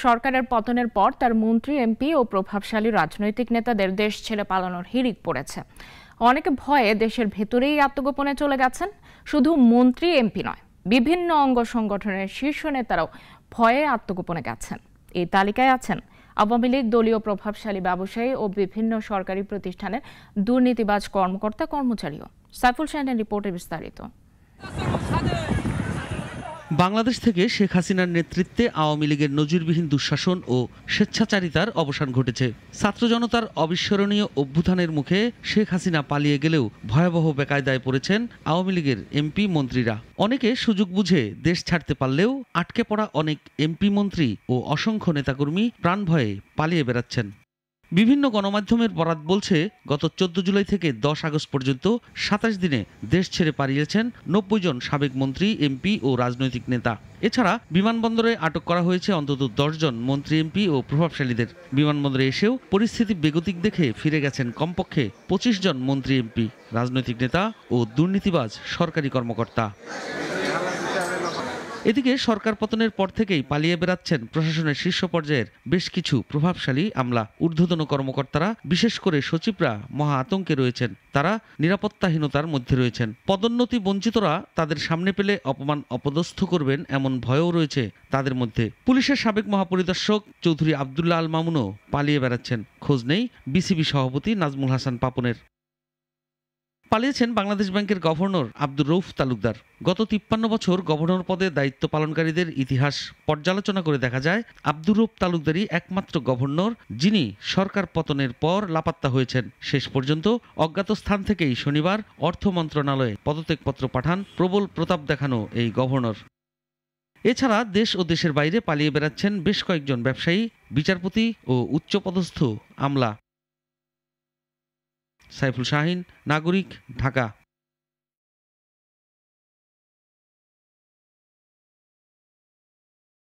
সরকারের পতনের পর তার মন্ত্রী, এমপি ও প্রভাবশালী রাজনৈতিক নেতাদের দেশ ছেড়ে পালানোর হিড়িক পড়েছে। অনেকে ভয়ে দেশের ভেতরেই আত্মগোপনে চলে গেছেন। শুধু মন্ত্রী, এমপি নয়, বিভিন্ন অঙ্গ সংগঠনের শীর্ষ নেতারাও ভয়ে আত্মগোপনে গেছেন। এই তালিকায় আছেন আওয়ামী লীগ দলীয় প্রভাবশালী ব্যবসায়ী ও বিভিন্ন সরকারি প্রতিষ্ঠানের দুর্নীতিবাজ কর্মকর্তা কর্মচারীও। সাইফুল শাহিনের রিপোর্টে বিস্তারিত। বাংলাদেশ থেকে শেখ হাসিনার নেতৃত্বে আওয়ামী লীগের নজিরবিহীন দুঃশাসন ও স্বেচ্ছাচারিতার অবসান ঘটেছে। ছাত্র জনতার অবিস্মরণীয় অভ্যুত্থানের মুখে শেখ হাসিনা পালিয়ে গেলেও ভয়াবহ বেকায়দায় পড়েছেন আওয়ামী লীগের এমপি মন্ত্রীরা। অনেকে সুযোগ বুঝে দেশ ছাড়তে পারলেও আটকে পড়া অনেক এমপি মন্ত্রী ও অসংখ্য নেতাকর্মী প্রাণ ভয়ে পালিয়ে বেড়াচ্ছেন। বিভিন্ন গণমাধ্যমের বরাত বলছে, গত 14 জুলাই থেকে 10 আগস্ট পর্যন্ত 27 দিনে দেশ ছেড়ে পালিয়েছেন 90 জন সাবেক মন্ত্রী, এমপি ও রাজনৈতিক নেতা। এছাড়া বিমানবন্দরে আটক করা হয়েছে অন্তত 10 জন মন্ত্রী, এমপি ও প্রভাবশালীদের। বিমানবন্দরে এসেও পরিস্থিতি বেগতিক দেখে ফিরে গেছেন কমপক্ষে 25 জন মন্ত্রী, এমপি, রাজনৈতিক নেতা ও দুর্নীতিবাজ সরকারি কর্মকর্তা। এদিকে সরকার পতনের পর থেকেই পালিয়ে বেড়াচ্ছেন প্রশাসনের শীর্ষ পর্যায়ের বেশ কিছু প্রভাবশালী আমলা। ঊর্ধ্বতন কর্মকর্তারা, বিশেষ করে সচিবরা মহা আতঙ্কে রয়েছেন। তারা নিরাপত্তাহীনতার মধ্যে রয়েছেন। পদোন্নতি বঞ্চিতরা তাদের সামনে পেলে অপমান অপদস্থ করবেন এমন ভয়ও রয়েছে তাদের মধ্যে। পুলিশের সাবেক মহাপরিদর্শক চৌধুরী আবদুল্লাহ আল মামুনও পালিয়ে বেড়াচ্ছেন। খোঁজ নেই বিসিবি সভাপতি নাজমুল হাসান পাপনের। পালিয়েছেন বাংলাদেশ ব্যাংকের গভর্নর আব্দুর রউফ তালুকদার। গত 53 বছর গভর্নর পদে দায়িত্ব পালনকারীদের ইতিহাস পর্যালোচনা করে দেখা যায়, আব্দুর রউফ তালুকদারই একমাত্র গভর্নর যিনি সরকার পতনের পর লাপাত্তা হয়েছেন। শেষ পর্যন্ত অজ্ঞাত স্থান থেকেই শনিবার অর্থ মন্ত্রণালয়ে পদত্যাগপত্র পাঠান প্রবল প্রতাপ দেখানো এই গভর্নর। এছাড়া দেশ ও দেশের বাইরে পালিয়ে বেড়াচ্ছেন বেশ কয়েকজন ব্যবসায়ী, বিচারপতি ও উচ্চপদস্থ আমলা। সাইফুল শাহিন, নাগরিক, ঢাকা।